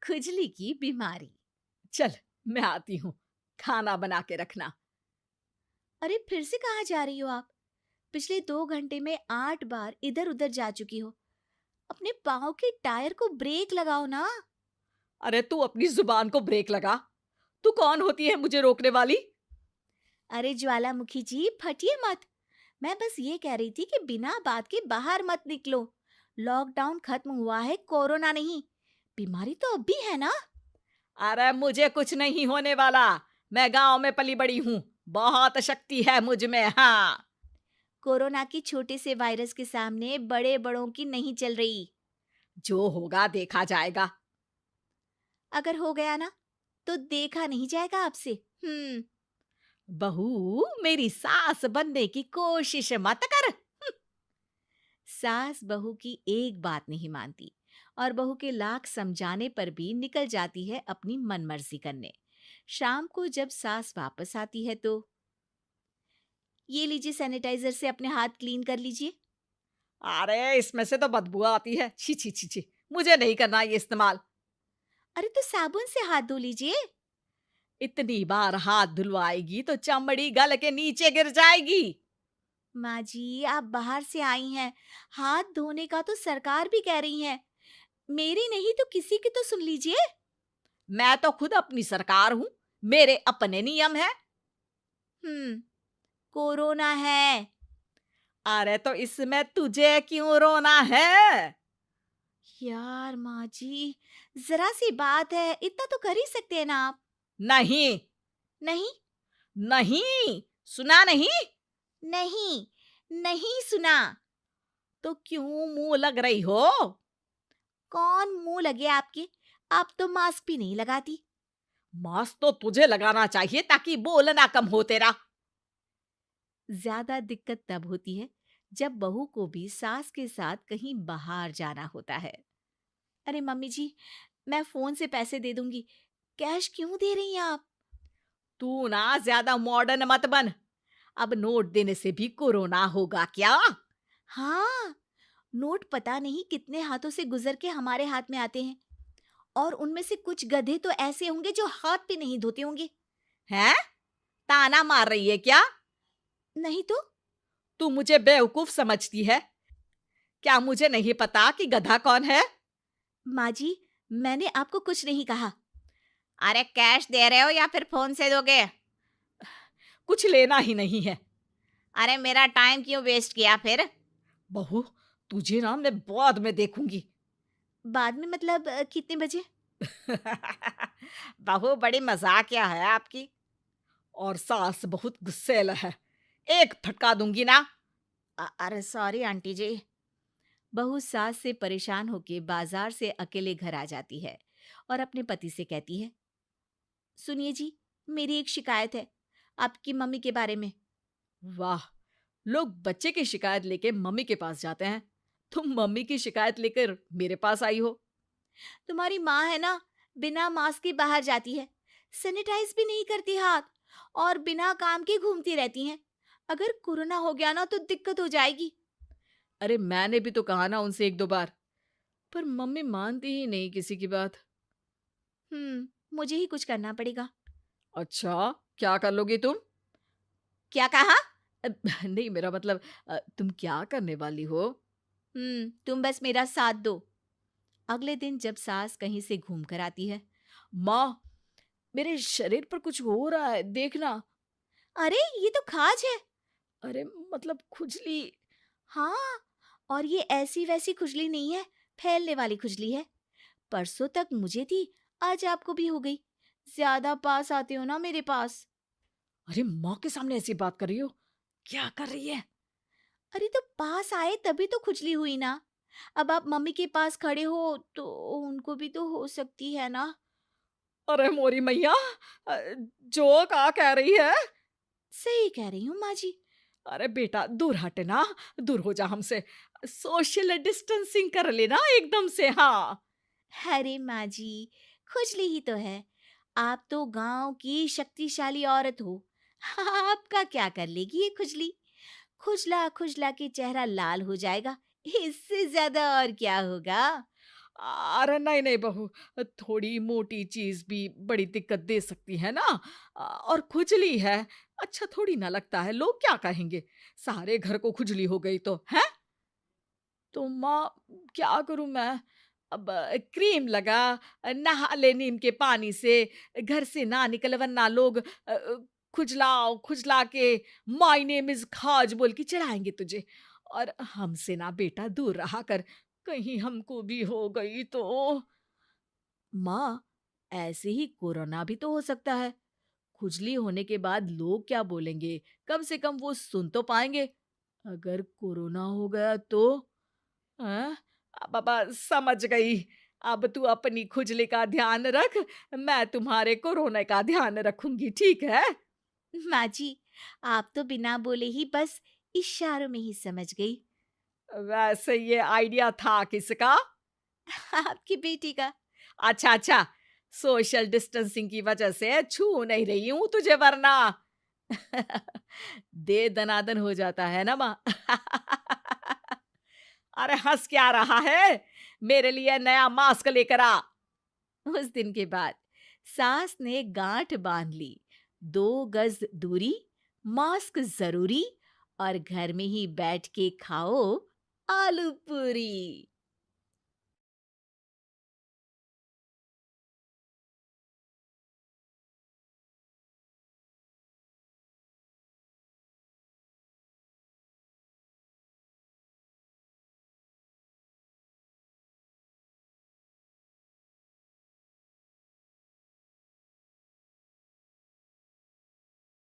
खुजली की बीमारी। चल, मैं आती हूँ। खाना बना के रखना। अरे फिर से कहाँ जा रही हो आप? पिछले 2 घंटे में 8 बार इधर उधर जा चुकी हो। अपने पाँव के टायर को ब्रेक लगाओ ना। अरे तू अपनी जुबान को ब्रेक लगा। तू कौन होती है मुझे रोकने वाली? अरे ज्वालामुखी जी, फटिए मत। मैं बस ये कह रही थी कि बिना बात के बाहर मत निकलो। लॉकडाउन खत्म हुआ है, कोरोना नहीं। बीमारी तो अब भी है ना। अरे मुझे कुछ नहीं होने वाला। मैं गांव में पली बड़ी हूँ। बहुत शक्ति है मुझ में। हाँ। कोरोना की छोटे से वायरस के सामने बड़े बड़ों की नहीं चल रही। जो होगा देखा जाएगा। अगर हो गया ना, तो देखा नहीं जाएगा आपसे। हम्म। बहू, मेरी सास बनने की कोशिश मत कर। सास बहू की एक बात नहीं मानती और बहू के लाख समझाने पर भी निकल जाती है अपनी मनमर्जी करने। शाम को जब सास वापस आती है तो, ये लीजिए सैनिटाइजर से अपने हाथ क्लीन कर लीजिए। अरे इसमें से तो बदबू आती है। छी छी छी छी। मुझे नहीं करना ये इस्तेमाल। अरे तो साबुन से हाथ धो लीजिए। इतनी बार हाथ धुलवाएगी तो चमड़ी गल के नीचे गिर जाएगी। माँ जी, आप बाहर से आई हैं, हाथ धोने का तो सरकार भी कह रही है। मेरी नहीं तो किसी की तो सुन लीजिए। मैं तो खुद अपनी सरकार हूँ। मेरे अपने नियम है। कोरोना है। अरे तो इसमें तुझे क्यों रोना है? यार माँ जी, जरा सी बात है, इतना तो कर ही सकते हैं ना आप। नहीं। नहीं। नहीं। सुना नहीं? नहीं। नहीं सुना। तो क्यों मुंह लग रही हो? कौन मुंह लगे आपके? आप तो मास्क भी नहीं लगाती। मास्क तो तुझे लगाना चाहिए ताकि बोलना कम हो तेरा। ज्यादा दिक्कत तब होती है जब बहू को भी सास के साथ कहीं बाहर जाना होता है। अरे मम्मी जी, मैं फोन से पैसे दे दूंगी। कैश क्यों दे रही हैं आप? तू ना ज्यादा मॉडर्न मत बन। अब नोट देने से भी कोरोना होगा क्या? हाँ, नोट पता नहीं कितने हाथों से गुजर के हमारे हाथ में आते हैं, और उनमें से कुछ गधे तो ऐसे होंगे जो हाथ भी नहीं धोते होंगे। हैं? ताना मार रही है क्या? नहीं तो। तू मुझे बेवकूफ समझती है? क्या मुझे नहीं पता कि गधा कौन है? माँ जी, मैंने आपको कुछ नहीं कहा। अरे कैश दे रहे हो या फिर फोन से दोगे? कुछ लेना ही नहीं है। अरे मेरा टाइम क्यों वेस्ट किया फिर? बहू, तुझे ना मैं बाद में देखूंगी। बाद में मतलब कितने बजे? बहू बड़ी मजाकिया है आपकी। और सास बहुत गुस्सेल है। एक फटका दूंगी ना। अरे सॉरी आंटी जी। बहू सास से परेशान होके बाजार से अकेले घर आ जाती है और अपने पति से कहती है, सुनिए जी, मेरी एक शिकायत है आपकी मम्मी के बारे में। वाह, लोग बच्चे की शिकायत लेके मम्मी के पास जाते हैं। तुम मम्मी की शिकायत लेकर मेरे पास आई हो। तुम्हारी माँ है ना, बिना मास्क के बाहर जाती है, सैनिटाइज भी नहीं करती हाथ, और बिना काम के घूमती रहती हैं। अगर कोरोना हो गया ना तो दिक्कत हो जाएगी। अरे मैंने भी तो कहा ना उनसे एक दो बार, पर मम्मी मानती ही नहीं किसी की बात। मुझे ही कुछ करना पड़ेगा। अच्छा, क्या कर लोगी तुम? क्या कहा? नहीं, मेरा मतलब तुम क्या करने वाली हो? तुम बस मेरा साथ दो। अगले दिन जब सास कहीं से घूम कर आती है, माँ, मेरे शरीर पर कुछ हो रहा है, देखना। अरे ये तो खाज है। अरे मतलब खुजली। हाँ, और ये ऐसी वैसी खुजली नहीं है, फैलने वाली खुजली है। परसों तक मुझे थी, आज आपको भी हो गई। ज्यादा पास आते हो ना मेरे पास। अरे माँ के सामने ऐसी बात कर रही हो? क्या कर रही है? अरे तो पास आए तभी तो खुजली हुई ना। अब आप मम्मी के पास खड़े हो तो उनको भी तो हो सकती है ना। अरे मोरी मैया, अ, जो का कह रही है? सही कह रही हूँ माँ जी। अरे बेटा दूर हट ना। दूर हो जा हमसे। सोशल डिस्टेंसिंग कर लेना एकदम से। हाँ। अरे माँ जी, खुजली ही तो है। आप तो गांव की शक्तिशाली औरत हो। आपका क्या कर लेगी ये खुजली? खुजला खुजला के चेहरा लाल हो जाएगा, इससे ज्यादा और क्या होगा? अरे नहीं नहीं बहू, थोड़ी मोटी चीज भी बड़ी दिक्कत दे सकती है ना। और खुजली है, अच्छा थोड़ी ना लगता है, लोग क्या कहेंगे, सारे घर को खुजली हो गई तो है। तो माँ, क्या करूं मैं? अब क्रीम लगा, नहा ले नीम के पानी से, घर से ना निकल वरना लोग खुजलाओ खुजला के माय नेम इज खाज बोल के चढ़ाएंगे तुझे। और हमसे ना बेटा दूर रहा कर, कहीं हमको भी हो गई तो। माँ, ऐसे ही कोरोना भी तो हो सकता है। खुजली होने के बाद लोग क्या बोलेंगे, कम से कम वो सुन तो पाएंगे। अगर कोरोना हो गया तो? हाँ, बाबा समझ गई। अब तू अपनी खुजली का ध्यान रख, मैं तुम्हारे कोरोना का ध्यान रखूंगी, ठीक है। माँ जी, आप तो बिना बोले ही बस इशारों में ही समझ गई। वैसे ये आइडिया था किसका? आपकी बेटी का। अच्छा अच्छा, सोशल डिस्टेंसिंग की वजह से छू नहीं रही हूं तुझे वरना। दे दनादन हो जाता है ना माँ। अरे हंस क्या रहा है, मेरे लिए नया मास्क लेकर आ। उस दिन के बाद सास ने गांठ बांध ली। 2 गज दूरी, मास्क जरूरी, और घर में ही बैठ के खाओ आलू पूरी।